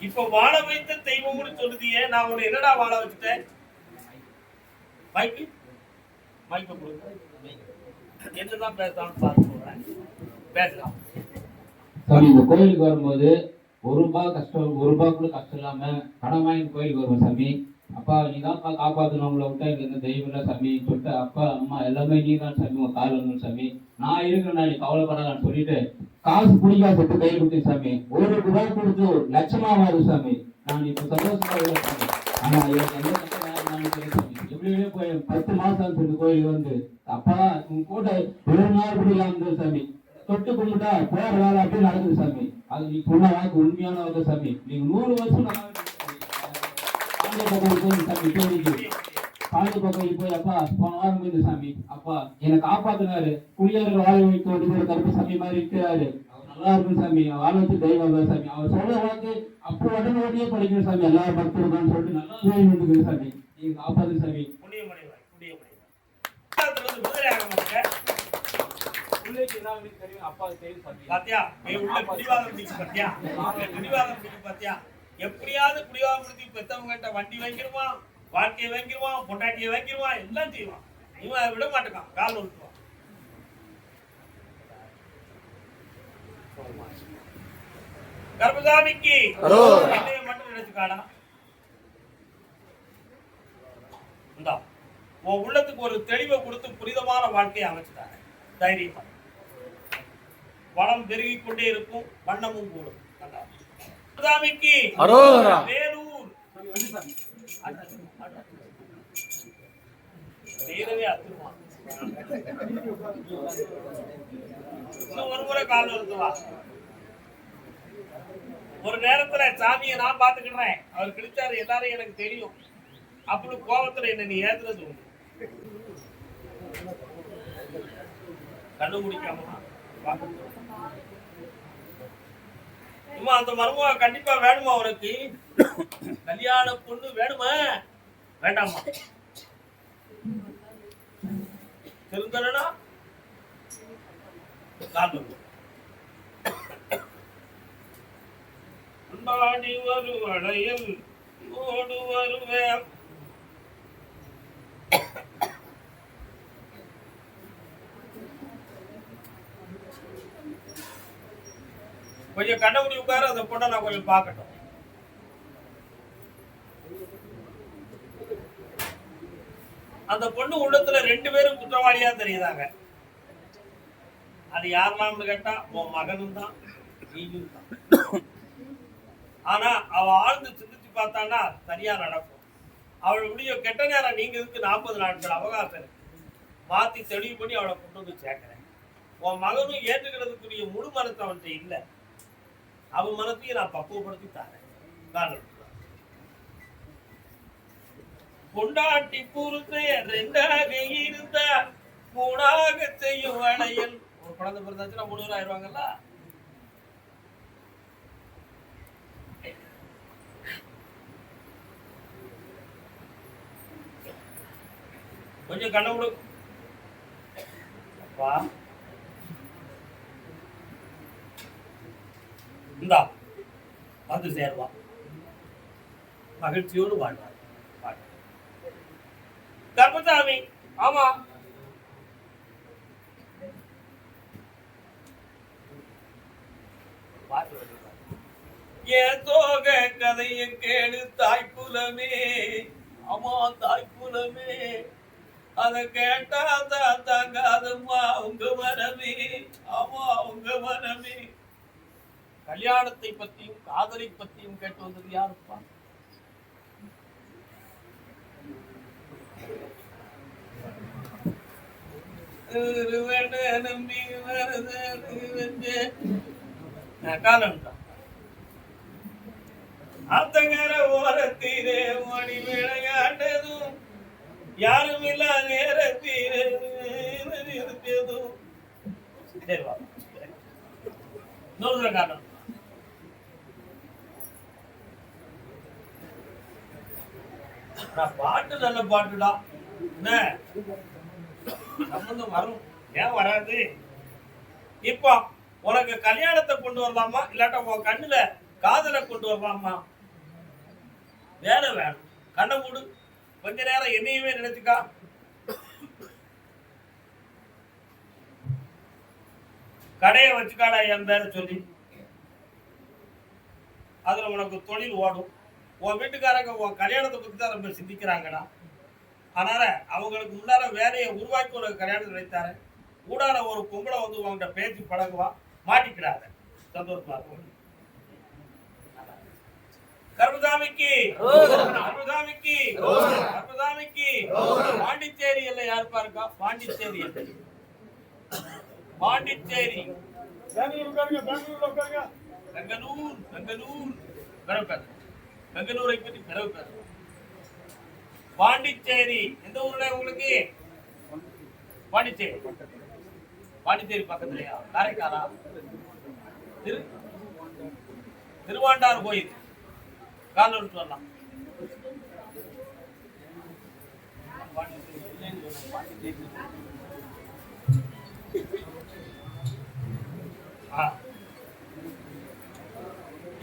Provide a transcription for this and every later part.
இப்ப வாழ வைத்த தெய்வம்னு சொல்லுதியே, நான் உன்னை என்னடா வாழ வச்சுட்டேன்? மைக்கு மைக்க கொடுங்க. என்னதான் பேசலாம்னு பார்த்து சொல்றேன். பேசலாம். சாமி, இந்த கோயிலுக்கு வரும்போது ஒரு ரூபாய் கூட கஷ்டம் இல்லாம கடன் வாங்கி கோயிலுக்கு வருவோம் சாமி. அப்பா நீதான் காப்பாற்றணும், உங்களை விட்டா எனக்கு எந்த தெய்வம் இல்லை சாமி சொல்லிட்டு அப்பா அம்மா எல்லாமே நீ தான் சாமி, உங்க கால் வந்து சாமி நான் இருக்கிறேன், நீ கவலைப்படாதான்னு சொல்லிட்டு காசு பிடிக்காத சொத்து கை கொடுத்தேன் சாமி. ஒரு ரூபாய் கொடுத்து லட்சமா மாறும் சாமி. நான் இப்ப சந்தோஷமா இல்லை சாமி. ஆனா எனக்கு எந்த கஷ்டம் வேணாலும் சரி சாமி, எப்படியே போய் 10 மாசம் சொல்லி கோயிலுக்கு வந்து அப்பா உங்க கூட ஒரு நாள் பிடிக்கலாம் இருந்தது சாமி. தொட்டு கும்பிட்டா போற வேலை அப்படியே நடக்குது சாமி. அது நீ சொன்ன வாக்கு உண்மையான வாக்கு சாமி. நீங்க 100 வருஷம் பாண்டிய போய் அப்பா போன வாரம் போயிருந்த சாமி. அப்பா என்னை காப்பாத்தினாரு. குடியார்கள் வாழ வைக்க ஒரு கருப்பு சாமி மாதிரி இருக்கிறாரு. அவர் நல்லா இருக்கும் சாமி. வாழ வச்சு தெய்வம் சாமி. அவர் சொல்ற வாக்கு அப்போ உடனே படிக்கணும் சாமி. எல்லாரும் பக்தருக்கான்னு சொல்லிட்டு நல்லா வந்துருக்கு சாமி. நீங்க காப்பாத்து சாமி. எப்படியாவது குடிவாதம் பெத்தவங்க வண்டி வாங்கிடுவான், வாழ்க்கையை வாங்கிடுவான், பொண்டாட்டியை வாங்கிடுவான், எல்லாம் செய்வான். இவன் விட மாட்டேக்கான், கால் விட்டுவான். கர்மசாமிக்கு என்னைய மட்டும் நினைச்சுக்காடா. இந்தா உன் உள்ளத்துக்கு ஒரு தெளிவை கொடுத்து புனிதமான வாழ்க்கையை அமைச்சுட்டாங்க. தைரியமா வளம் பெருகிக் கொண்டே இருக்கும், வண்ணமும் கூடும். சாமிக்கு வேலூர் நேரவே அத்துருவான். ஒரு முறை கால் வருதுவா. ஒரு நேரத்துல சாமியை நான் பாத்துக்கிறேன், அவர் கிடைச்சாரு எல்லாரும் எனக்கு தெரியும். அப்படி கோபத்துல என்ன நீ ஏத்துறது உண்டு. கண்ணு முடிக்காம அந்த மருமக கண்டிப்பா வேணுமா உனக்கு? கல்யாண பொண்ணு வேணுமா வேண்டாமா? தெரிந்தனா அன்பாடி வருவளையில் ஓடு வருவேன். கொஞ்சம் கண்ணமுடி உட்கார, அந்த பொண்ணை நான் கொஞ்சம் பார்க்கட்டும். அந்த பொண்ணு உள்ளத்துல 2 பேரும் குற்றவாளியா தெரியுதாங்க. அது யாரெல்லாம்னு கேட்டா உன் மகனும் தான், நீயும் தான். ஆனா அவ ஆழ்ந்து சிந்திச்சு பார்த்தான்னா சரியா நடக்கும். அவளுடைய கெட்ட நேரம் நீங்க இருக்கு 40 நாட்கள் அவகாசம் இருக்கு. மாத்தி தெளிவு பண்ணி அவளை கொண்டு வந்து சேர்க்கிறேன். உன் மகனும் ஏற்றுக்கிறதுக்குரிய முழு மனத்தை அவன்கிட்ட இல்லை. அவன் மனத்தையும் நான் பக்குவப்படுத்தி தரேன். கொண்டாட்டி பொறுத்து 2ஆக இருந்த 3ஆக செய்யும் வேலையில் ஒரு குழந்தை பிறந்தாச்சுன்னா 3 பேர் ஆயிடுவாங்கல்ல. கொஞ்சம் கண்ண விடு அப்பா. இந்தா வந்து சேர்வா, மகிழ்ச்சியோடு வாழ்வார். கர்மசாமி ஆமா ஏன் தோக கதையை கேடு தாய்க்குலமே. ஆமா தாய்க்குலமே, அத கேட்டாதான் தாங்காதம்மா உங்க மனமே. ஆமா உங்க மனமே. கல்யாணத்தை பத்தியும் காதலை பத்தியும் கேட்டு வந்தது யாருப்பா? நம்பி காலம் ஆத்தங்கர ஓரத்தீரே மணி விளையாட்டதும் யாரும் இல்ல நேரத்தீரே இருந்ததும். சரிவா இன்னொரு காலம். பாட்டு நல்ல பாட்டுடா, என்ன சம்பந்தம் வரும், ஏன் வராது? இப்போ உனக்கு கல்யாணத்தை கொண்டு வரலாமா, இல்லாட்டா உன் கண்ணுல காதலை கொண்டு வரலாமா? வேலை வேணும். கண்ணை மூடு, கொஞ்ச நேரம் என்னையுமே நினைச்சுக்கா. கடையை வச்சுக்காடா என் பேரை சொல்லி, அதுல உனக்கு தொழில் ஓடும். உன் வீட்டுக்காரங்க உன் கல்யாணத்தை பத்தி தான் ரொம்ப சிந்திக்கிறாங்கடா. அதனால அவங்களுக்கு முன்னால வேலையை உருவாக்கி ஒரு கல்யாணத்தை வைத்தாரு. ஊடால ஒரு பொம்பளை வந்து உங்கள்கிட்ட பேச்சு பழகுவா, மாட்டிக்கிறாங்க. சந்தோஷமா இருக்கும். கர்மசாமிக்கு கர்மசாமிக்கு கர்மசாமிக்கு பாண்டிச்சேரி எல்லை யாருப்பா இருக்கா? பாண்டிச்சேரி எல்லை, பாண்டிச்சேரி, பெங்களூர், பெங்களூர் பிறகு பெங்களூரை பற்றி பிறகு பாண்டிச்சேரி எந்த ஊர்ல உங்களுக்கு? பாண்டிச்சேரி, பாண்டிச்சேரி பக்கத்துலயா? காரைக்காலா? திருவாண்டார் கோயில் கால வரலாம்.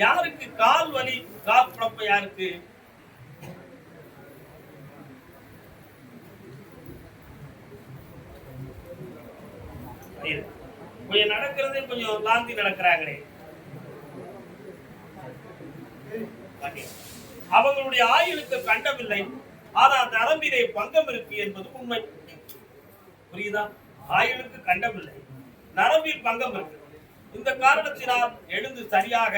யாருக்கு கால் வலி, கால் குழப்பம் யாருக்கு? கொஞ்சம் நடக்கிறதே கொஞ்சம் லாந்தி நடக்கிறாங்களே. அவங்களுடைய ஆயுளுக்கு கண்டமில்லை, ஆனால் நரம்பிலே பங்கம் இருக்கு என்பது உண்மை. புரியுதா? ஆயுளுக்கு கண்டமில்லை, நரம்பில் பங்கம் இருக்கு. இந்த காரணத்தினால் எழுந்து சரியாக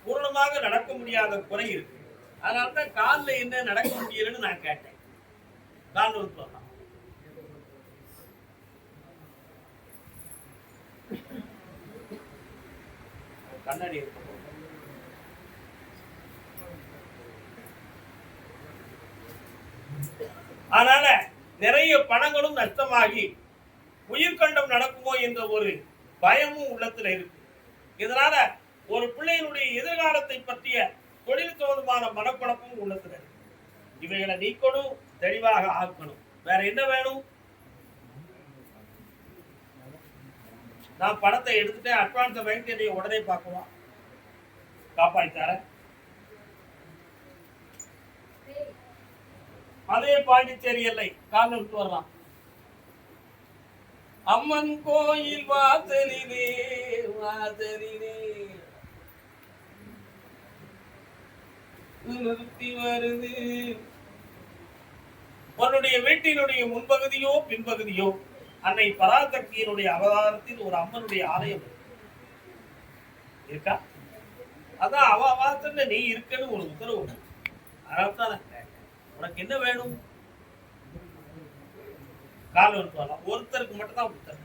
பூர்ணமாக நடக்க முடியாத குறை இருக்கு. அதனால்தான் காலில் என்ன நடக்க முடியலன்னு நான் கேட்டேன். கால் சொல்லலாம். கண்ணாடி இருக்கு. அதனால நிறைய பணங்களும் நஷ்டமாகி உயிர்கண்டம் நடக்குமோ என்ற ஒரு பயமும் உள்ளத்துல இருக்கு. இதனால ஒரு பிள்ளையினுடைய எதிர்காலத்தை பற்றிய தொழில் சம்பந்தமான மனக்குழப்பமும் உள்ளத்துல இருக்கு. இவைகளை நீக்கணும், தெளிவாக ஆக்கணும். வேற என்ன வேணும்? நான் பணத்தை எடுத்துட்டேன், அட்வான்ஸ் வாங்கி உடனே பார்க்கலாம், காப்பாற்றார. அதே பாண்டிச்சேரி எல்லை கால விட்டு வரலாம். அம்மன் கோயில் வாசலிலே வாசலிலே நிறுத்தி வருது. உன்னுடைய வீட்டினுடைய முன்பகுதியோ பின்பகுதியோ அன்னை பராசக்தியினுடைய அவதாரத்தில் ஒரு அம்மனுடைய ஆலயம் இருக்கா? அதான் அவ வாசல்ல நீ இருக்கன்னு ஒரு உத்தரவு. அதனால்தான் உனக்கு என்ன வேணும்? கால வரலாம். ஒருத்தருக்கு மட்டும் தான் உத்தரவு.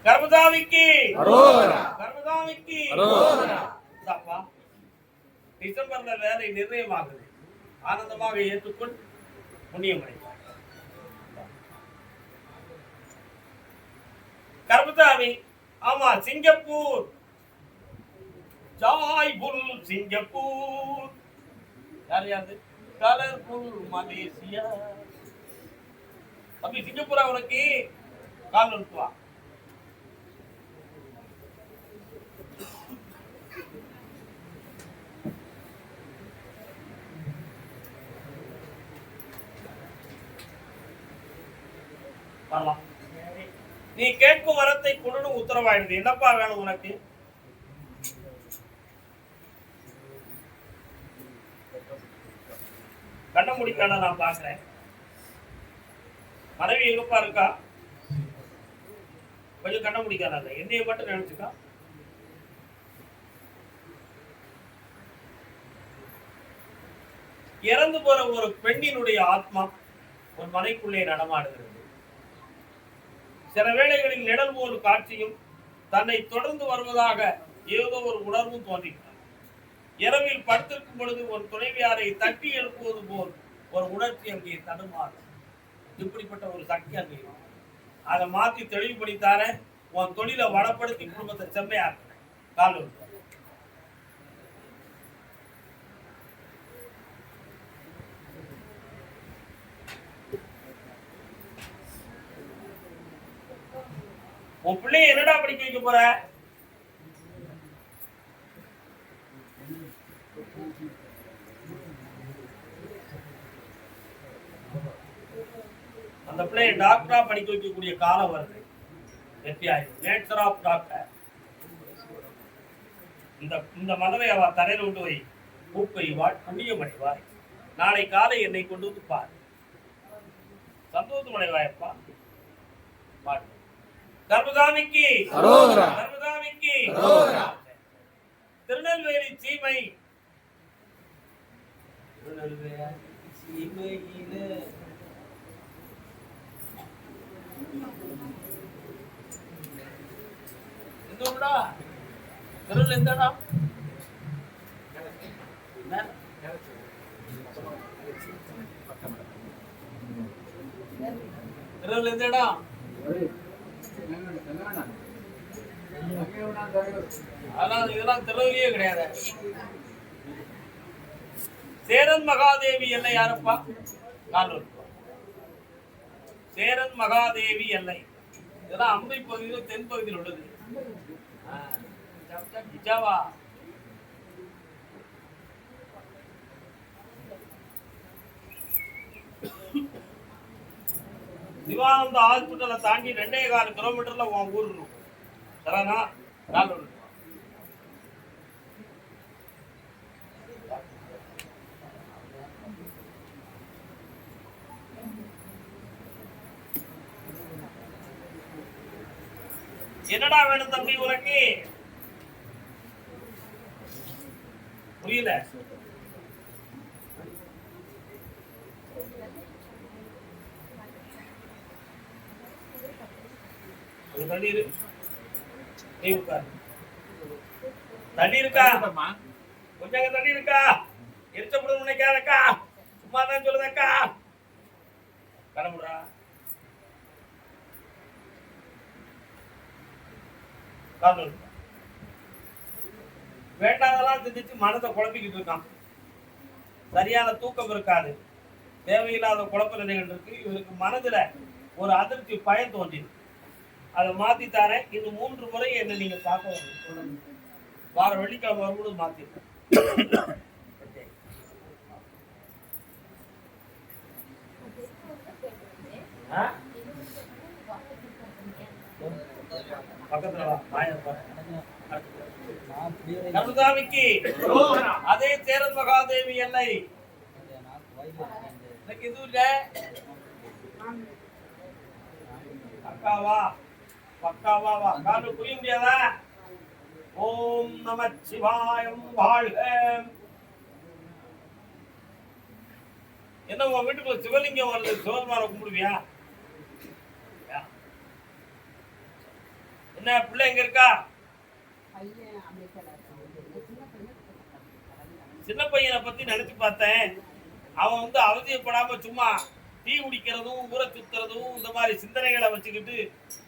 கர்மசாமிக்கு கர்மசாமிக்கு டிசம்பர்ல வேலை நிர்ணயமாகுது. ஆனந்தமாக ஏற்றுக்கொள், புண்ணியம் அடைவார். கர்மசாமி, ஆமா, சிங்கப்பூர், ஜாய்புல் சிங்கப்பூர். யார் யாரு? Colourful Malaysia. அப்படி சிங்கப்பூரா உனக்கு? கால் நிறுத்துவா. நீ கேட்கும் வரத்தை கொண்டு உத்தரவாயிடுது. என்னப்பா வேணும் உனக்கு? கண்ண முடிக்கான நான் பாக்குறேன். மனைவி எங்கப்பா இருக்கா? கொஞ்சம் கண்ண முடிக்காத, என்னைய மட்டும் நினைச்சுக்கா. இறந்து போற ஒரு பெண்ணினுடைய ஆத்மா ஒரு மனைக்குள்ளே நடமாடுகிறது. சில வேளைகளில் நிழல் போல் காட்சியும் தன்னை தொடர்ந்து வருவதாக ஏதோ ஒரு உணர்வும் தோன்றுகிறது. இரவில் படுத்திருக்கும் பொழுது ஒரு துணைவியாரை தட்டி எழுப்புவது போல் ஒரு உணர்ச்சி அங்கே தடுமாறும். இப்படிப்பட்ட ஒரு சக்தி அங்கே அதை மாற்றி தெளிவுபடுத்தார உன் தொழிலை வளப்படுத்தி குடும்பத்தை செம்மையாக்குறேன். கால் உன் பிள்ளைய என்னடா படிக்க வைக்க போற? அந்த பிள்ளைய டாக்டரா படிக்க வைக்கக்கூடிய காலம் வருது. Nature of doctor. இந்த மதவை அவ தலையில விட்டு வை. பூப்பெய்வாள் புண்ணியமடைவாய். நாளை காலை என்னை கொண்டு வந்து பார். சந்தோஷமடைவாயப்பா. தர்மசாமிக்கு தர்மசாமிக்கு திருநெல்வேலி சீமை சீமையில எந்த ஊருடா? திருநெல் எந்தடா? திருநெல் எந்த இடம்? அதான் இதெல்லாம் திருநெல்வேலியே கிடையாது. சேரன் மகாதேவி எல்லை யாரப்பா? காலூர். சேரன் மகாதேவி எல்லை இதெல்லாம் அம்பை பகுதியில் தென் பகுதியில் உள்ளது. ஜாவா சிவானந்த ஹாஸ்பிட்டலை தாண்டி 2.25 கிலோமீட்டர்ல உன் ஊர் இருக்கும். சரிண்ணா? காலூர். என்னடா வேணும் தம்பி உனக்கு? புரியல? தண்ணீர் நீ உட்கார். தண்ணி இருக்கா? கொஞ்சம் தண்ணி இருக்கா? எரிச்சப்படும் நினைக்காதக்கா. சும்மா தான் சொல்லுதக்கா. கிளம்புடா. வேண்டாதெல்லாம் சிந்திச்சு மனதை குழப்பிக்கிட்டு இருக்கான். சரியான தூக்கம் இருக்காது. தேவையில்லாத குழப்ப நிலைகள் இருக்கு. இவருக்கு மனதுல ஒரு அதிர்ச்சி பயம் தோன்றிது. அதை மாத்தித்தாரேன். இன்னும் 3 முறை என்ன நீங்க பார்க்க வரணும். வார வெள்ளிக்கிழமை வரும்போது மாத்திருக்கேன். பக்கத்துல கருதாமிக்கு அதே சேரன் மகாதேவி எல்லை. இது இல்ல அக்காவா பக்காவா வா. காலு புரிய முடியாதா? ஓம் நம சிவாயம் வாழ்க. என்ன உன் வீட்டுக்குள்ள சிவலிங்கம் வருது? சிவபெருமானை கும்பிடுவியா? என்ன பிள்ளை எங்க இருக்கா? சின்ன பையனை பத்தி நினைச்சு பார்த்தேன். அவன் அவதியப்படாம சும்மா டீ குடிக்கிறதும் ஊரை சுத்துறதும் இந்த மாதிரி சிந்தனைகளை வச்சுக்கிட்டு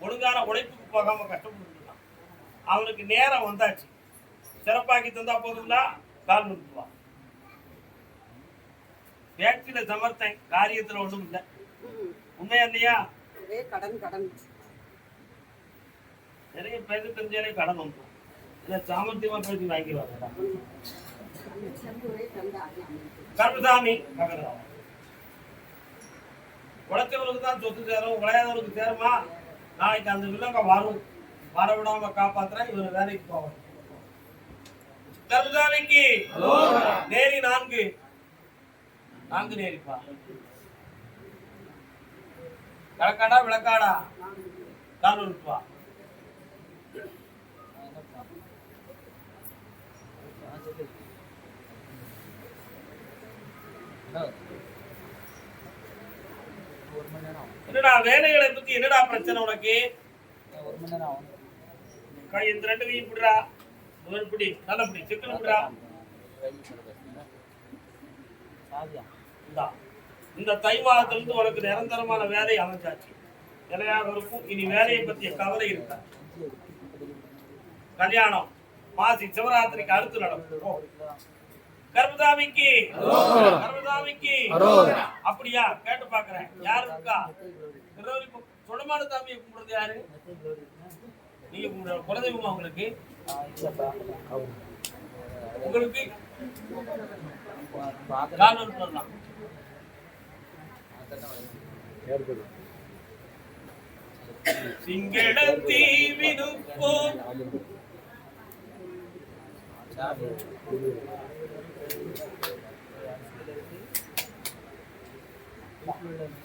ஒழுங்கான உழைப்புக்கு போகாம கஷ்டப்பட்டுருக்கான். அவனுக்கு நேரம் வந்தாச்சு. சிறப்பாக்கி தந்தா போதுங்களா? கால் நிறுத்துவான். பேச்சில சமர்த்தன், காரியத்துல ஒண்ணும் இல்லை. உண்மையா இல்லையா? நிறைய பேச தெரிஞ்சாலே கடன் வந்துடும். இல்ல சாமர்த்தியமா பேசி வாங்கிடுவாங்க. கருமசாமி உழைச்சவருக்கு தான் சொத்து சேரும், உழையாதவருக்கு சேருமா? நாளைக்கு அந்த வில்லங்க வரும். வர விடாம காப்பாத்துறேன். இவர் வேலைக்கு போவார். கருமசாமிக்கு நேரி 4 நேரிப்பா. விளக்காடா விளக்காடா கால் விழுப்பா. என்னடா வேலைகளை பத்தி என்னடா பிரச்சனை உனக்கு? இந்த 2 கையும் பிடிடா. பிடி நல்ல பிடி சிக்கன் பிடிடா. இந்த தை மாதத்திலிருந்து உனக்கு நிரந்தரமான வேலை அமைச்சாச்சு. நிலையாக இருக்கும். இனி வேலையை பற்றிய கவலை இருக்கா? கல்யாணம் மாசி சிவராத்திரிக்கு அடுத்து நடக்கும். கர்மதாமிக்கு அப்படியா? கேட்டு பாக்குறேன். யாரு இருக்கா? சுடமான தாமியை கும்பிடுறது யாரு? நீங்க குலதெய்வமா உங்களுக்கு? உங்களுக்கு காலூர் தான். சிங்கள தீவினுப்போ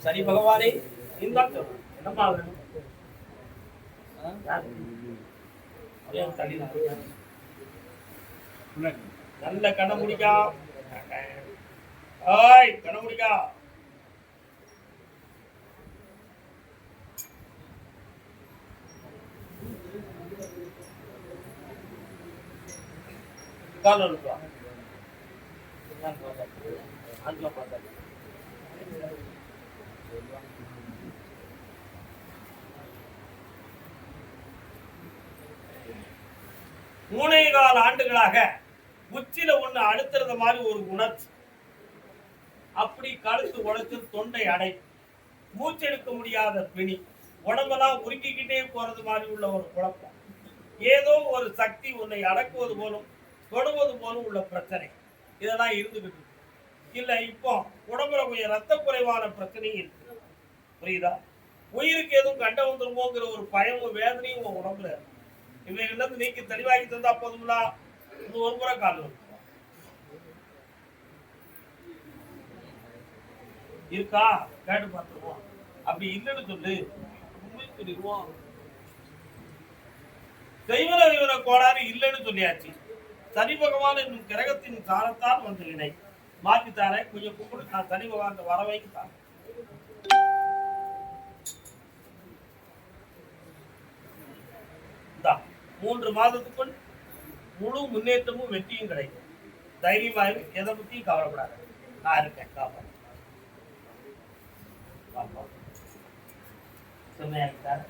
சரி பகவானே, இந்த என்னப்பா வேணும்? நல்ல கண்ண முடிக்கா. ஓய் கண்ண முடிக்கா. கால இருக்கா. மூணே கால ஆண்டுகளாக உச்சில ஒண்ணு அழுத்துறது மாதிரி ஒரு உணர்ச்சி. அப்படி கழுத்து உழைச்சு தொண்டை அடை, மூச்செடுக்க முடியாத பிணி, உடம்பெல்லாம் உருக்கிக்கிட்டே போறது மாதிரி உள்ள ஒரு குழப்பம். ஏதோ ஒரு சக்தி உன்னை அடக்குவது போலும் தொடுவது போலும் உள்ள பிரச்சனை இதெல்லாம் இருந்துகிட்டு இல்ல. இப்போ உடம்புல கொஞ்சம் ரத்த குறைவான பிரச்சனையும் இருக்கு. புரியுதா? உயிருக்கு எதுவும் கண்ட வந்துருமோங்கிற ஒரு பயமும் வேதனையும் உன் உடம்புல இவைகளிலிருந்து நீக்கி தெளிவாகி தந்தா போதுங்களா? இது ஒரு முறை கால் இருக்கா கேட்டு பார்த்துருவோம். அப்படி இல்லைன்னு சொல்லு, உண்மை சொல்லிடுவோம். தெய்வ கோளாறு இல்லைன்னு சொல்லியாச்சு. சனி பகவான் என்னும் கிரகத்தின் சாரத்தால் வந்து இணை மாற்றித்தாரே. கொஞ்சம் கும்பிடு, நான் சனி பகவான் வர வைக்க 3 மாதத்துக்குள் முழு முன்னேற்றமும் வெற்றியும் கிடைக்கும். தைரியமாக எதை பத்தியும் கவலைப்படாது. நான் இருக்கேன். காப்பாற்ற செம்மையாகிட்டார்.